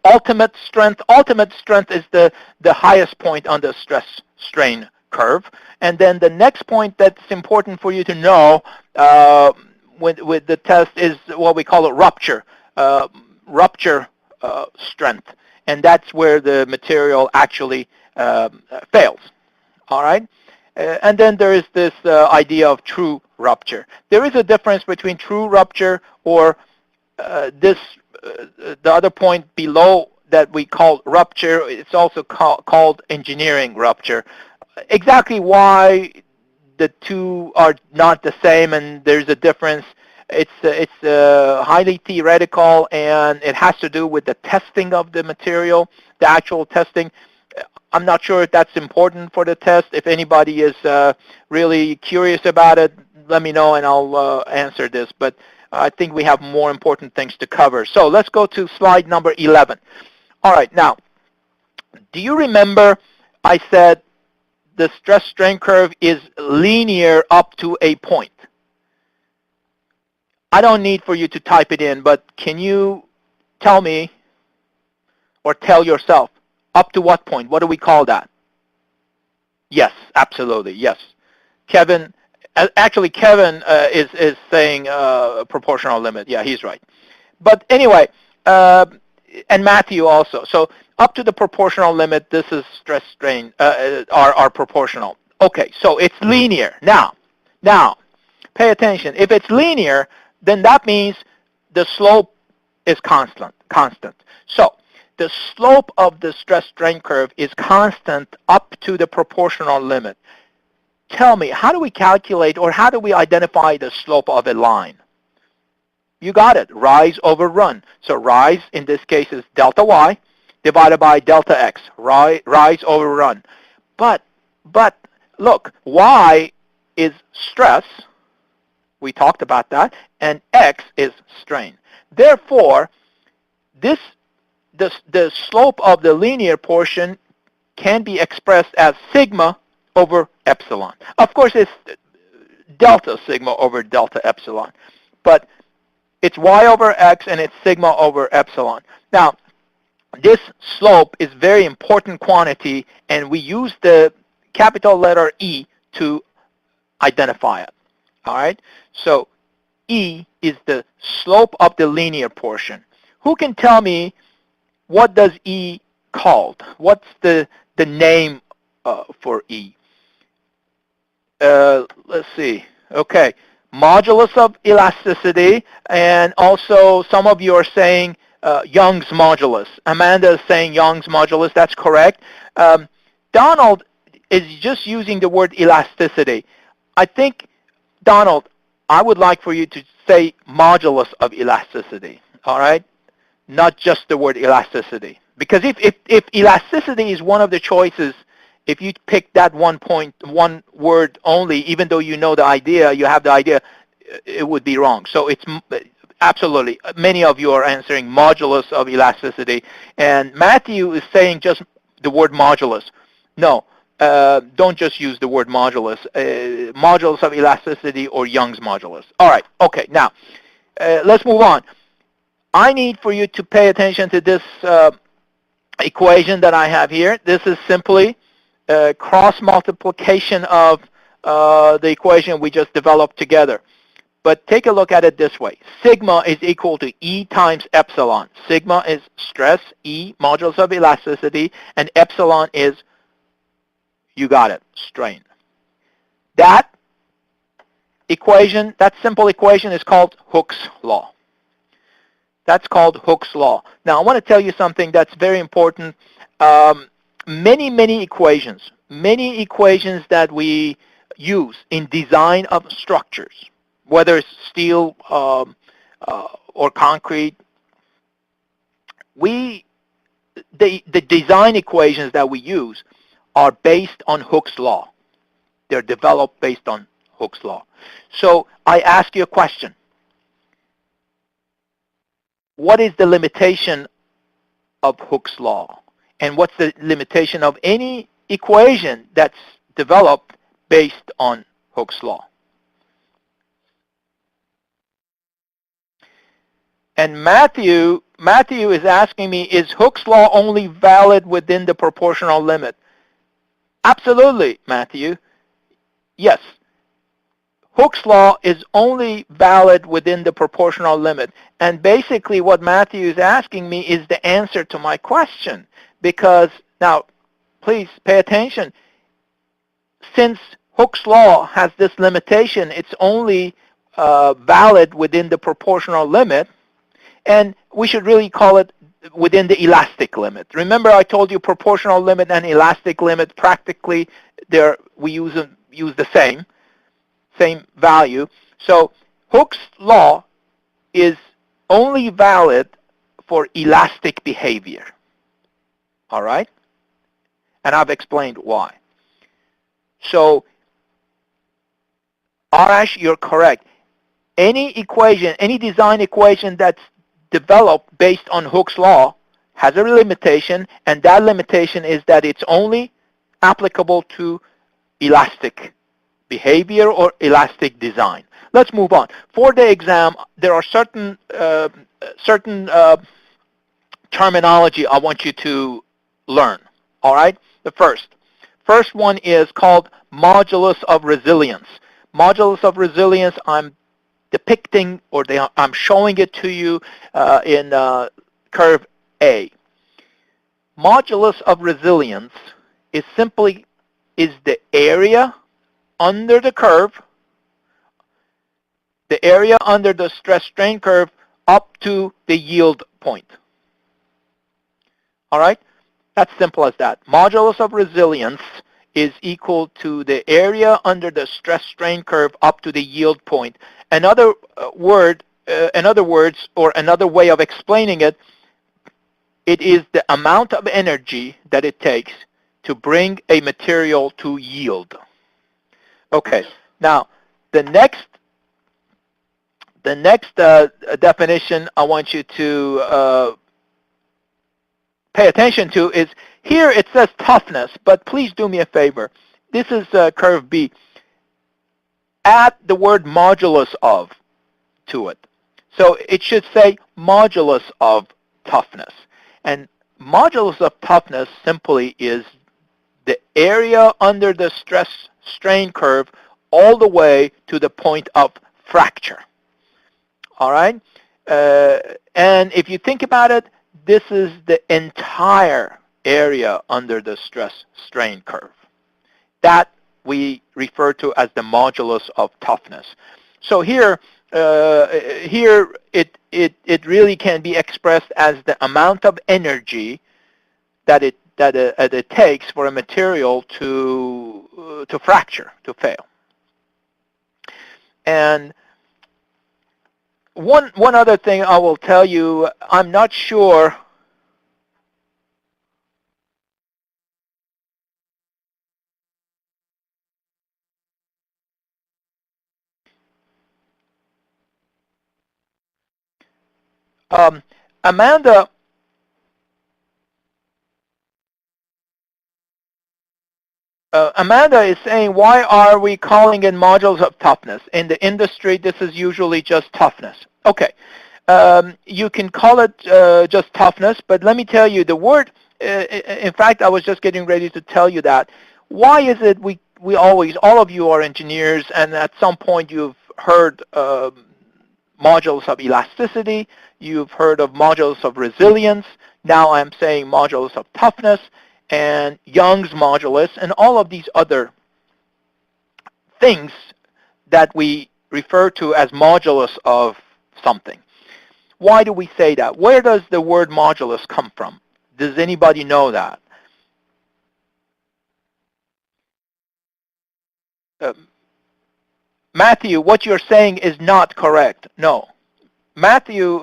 ultimate strength. Ultimate strength is the highest point on the stress strain curve. And then the next point that's important for you to know with the test is what we call a rupture strength. And that's where the material actually fails. All right? And then there is this idea of true rupture. There is a difference between true rupture or the other point below that we call rupture. It's also called engineering rupture. Exactly why the two are not the same and there's a difference, it's highly theoretical, and it has to do with the testing of the material, the actual testing. I'm not sure if that's important for the test. If anybody is really curious about it, let me know and I'll answer this. But I think we have more important things to cover. So let's go to slide number 11. All right, now, do you remember I said the stress strain curve is linear up to a point? I don't need for you to type it in, but can you tell me or tell yourself, up to what point? What do we call that? Yes, absolutely, yes. Kevin, actually Kevin is saying proportional limit. Yeah, he's right. But anyway, and Matthew also. So up to the proportional limit, this is stress strain, are proportional. Okay, so it's linear. Now, pay attention. If it's linear, then that means the slope is constant. So the slope of the stress strain curve is constant up to the proportional limit. Tell me, how do we calculate or how do we identify the slope of a line? You got it, rise over run. So rise in this case is delta y divided by delta x, rise over run. But look, y is stress, we talked about that, and x is strain. Therefore, the slope of the linear portion can be expressed as sigma over epsilon. Of course, it's delta sigma over delta epsilon, but it's y over x and it's sigma over epsilon. Now, this slope is very important quantity, and we use the capital letter E to identify it. All right? So E is the slope of the linear portion. Who can tell me what does E called? What's the name for E? Let's see. Okay. Modulus of elasticity, and also some of you are saying Young's modulus. Amanda is saying Young's modulus. That's correct. Donald is just using the word elasticity. I think, Donald, I would like for you to say modulus of elasticity, all right? Not just the word elasticity. Because if elasticity is one of the choices, if you pick that one word only, even though you know the idea, you have the idea, it would be wrong. So it's absolutely, many of you are answering modulus of elasticity. And Matthew is saying just the word modulus. No, don't just use the word modulus. Modulus of elasticity or Young's modulus. All right, okay, now, let's move on. I need for you to pay attention to this equation that I have here. This is simply cross multiplication of the equation we just developed together. But take a look at it this way. Sigma is equal to E times epsilon. Sigma is stress, E, modulus of elasticity, and epsilon is, you got it, strain. That equation, that simple equation is called Hooke's law. That's called Hooke's law. Now, I want to tell you something that's very important. Many equations that we use in design of structures, whether it's steel or concrete, the design equations that we use are based on Hooke's law. They're developed based on Hooke's law. So I ask you a question. What is the limitation of Hooke's law? And what's the limitation of any equation that's developed based on Hooke's law? And Matthew is asking me, is Hooke's law only valid within the proportional limit? Absolutely, Matthew. Yes. Hooke's law is only valid within the proportional limit. And basically what Matthew is asking me is the answer to my question. Because, now, please pay attention. Since Hooke's law has this limitation, it's only valid within the proportional limit, and we should really call it within the elastic limit. Remember I told you proportional limit and elastic limit, practically we use the same value. So Hooke's law is only valid for elastic behavior. All right? And I've explained why. So, Arash, you're correct. Any equation, any design equation that's developed based on Hooke's law has a limitation, and that limitation is that it's only applicable to elastic behavior or elastic design. Let's move on. For the exam, there are certain terminology I want you to learn. All right? The first one is called modulus of resilience. Modulus of resilience, I'm depicting, or I'm showing it to you in curve A. Modulus of resilience is simply the area under the curve, the area under the stress-strain curve up to the yield point. All right? That's simple as that. Modulus of resilience is equal to the area under the stress-strain curve up to the yield point. Another words, or another way of explaining it, it is the amount of energy that it takes to bring a material to yield. Okay, now the next definition I want you to pay attention to is, here it says toughness, but please do me a favor. This is curve B. Add the word modulus of to it. So it should say modulus of toughness. And modulus of toughness simply is the area under the stress-strain curve all the way to the point of fracture. All right? And if you think about it, this is the entire area under the stress-strain curve. That we refer to as the modulus of toughness. So here it really can be expressed as the amount of energy that it takes for a material to fracture, to fail. And one other thing I will tell you, I'm not sure Amanda is saying, why are we calling it modulus of toughness? In the industry, this is usually just toughness. Okay, you can call it just toughness, but let me tell you, the word, in fact, I was just getting ready to tell you that. Why is it we always, all of you are engineers, and at some point you've heard modulus of elasticity, you've heard of modulus of resilience, now I'm saying modulus of toughness, and Young's modulus, and all of these other things that we refer to as modulus of something. Why do we say that? Where does the word modulus come from? Does anybody know that? Matthew, what you're saying is not correct. No. Matthew,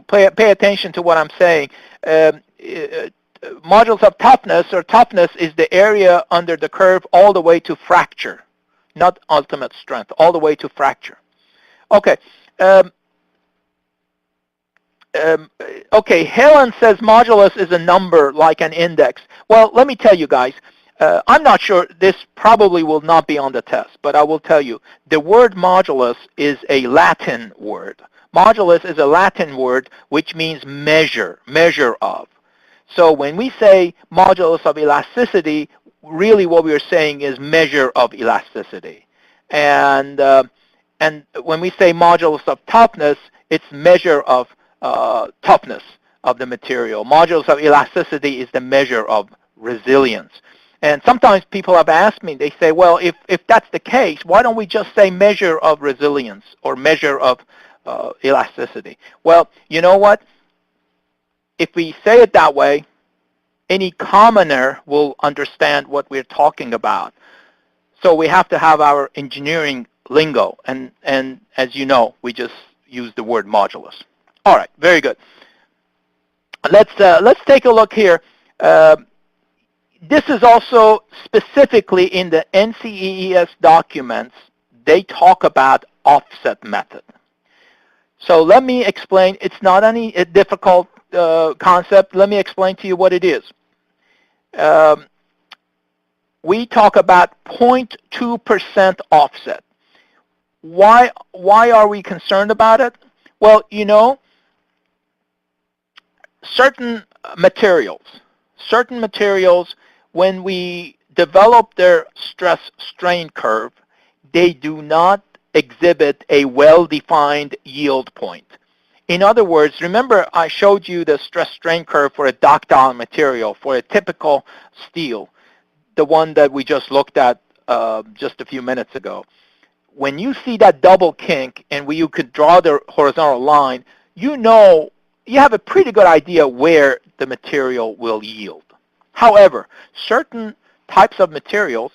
pay attention to what I'm saying. Modulus of toughness, or toughness, is the area under the curve all the way to fracture, not ultimate strength, all the way to fracture. Okay. Okay, Helen says modulus is a number like an index. Well, let me tell you guys, I'm not sure, this probably will not be on the test, but I will tell you, the word modulus is a Latin word. Modulus is a Latin word which means measure, measure of. So when we say modulus of elasticity, really what we are saying is measure of elasticity. And when we say modulus of toughness, it's measure of toughness of the material. Modulus of elasticity is the measure of resilience. And sometimes people have asked me, they say, well, if that's the case, why don't we just say measure of resilience or measure of elasticity? Well, you know what? If we say it that way, any commoner will understand what we're talking about. So we have to have our engineering lingo, and as you know, we just use the word modulus. All right, very good. Let's take a look here. This is also specifically in the NCEES documents. They talk about offset method. So let me explain. It's not any difficult concept. Let me explain to you what it is. We talk about 0.2% offset. Why are we concerned about it? Well, you know, certain materials, when we develop their stress-strain curve, they do not exhibit a well-defined yield point. In other words, remember I showed you the stress-strain curve for a ductile material, for a typical steel, the one that we just looked at just a few minutes ago. When you see that double kink and you could draw the horizontal line, you know, you have a pretty good idea where the material will yield. However, certain types of materials,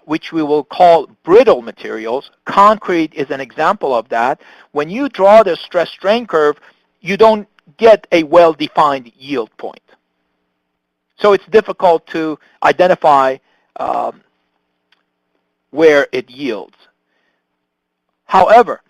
which we will call brittle materials, concrete is an example of that. When you draw the stress-strain curve, you don't get a well-defined yield point. So it's difficult to identify where it yields. However,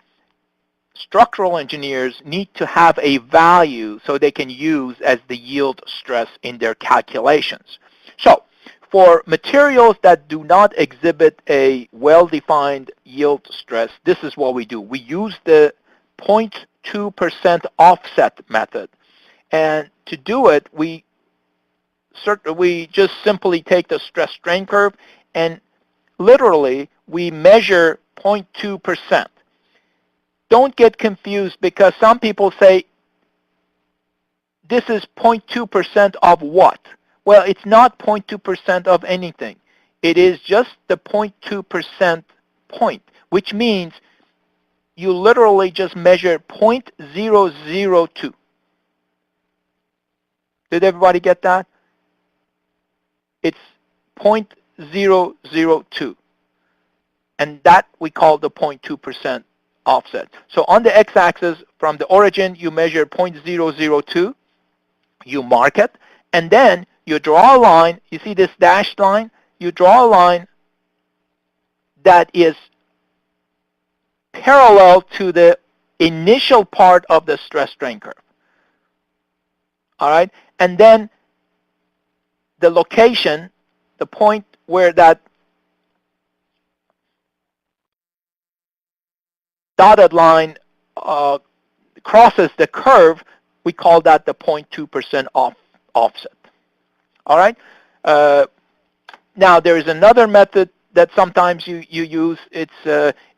structural engineers need to have a value so they can use as the yield stress in their calculations. So for materials that do not exhibit a well-defined yield stress, this is what we do. We use the 0.2% offset method. And to do it, we just simply take the stress-strain curve and literally we measure 0.2%. Don't get confused because some people say, this is 0.2% of what? Well, it's not 0.2% of anything. It is just the 0.2% point, which means you literally just measure 0.002. Did everybody get that? It's 0.002. And that we call the 0.2% offset. So on the x-axis, from the origin, you measure 0.002. You mark it. And then you draw a line. You see this dashed line? You draw a line that is parallel to the initial part of the stress-strain curve. All right? And then the location, the point where that dotted line crosses the curve, we call that the 0.2% offset. All right? Now, there is another method that sometimes you use. It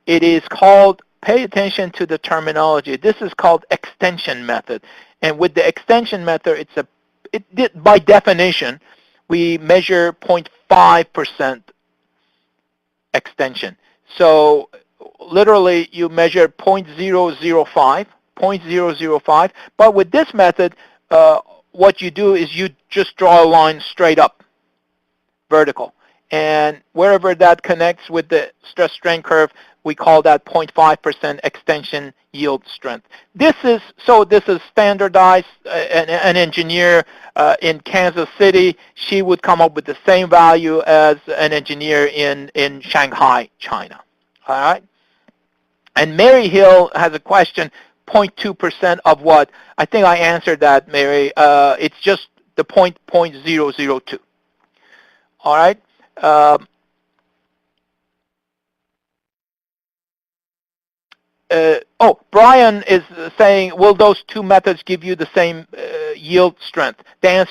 is called, pay attention to the terminology. This is called extension method. And with the extension method, by definition, we measure 0.5% extension. So literally, you measure 0.005, but with this method, what you do is you just draw a line straight up, vertical. And wherever that connects with the stress-strain curve, we call that 0.5% extension yield strength. This is standardized. An engineer in Kansas City, she would come up with the same value as an engineer in Shanghai, China. All right? And Mary Hill has a question, 0.2% of what? I think I answered that, Mary. It's just the 0.002. All right? oh, Brian is saying, will those two methods give you the same yield strength? The answer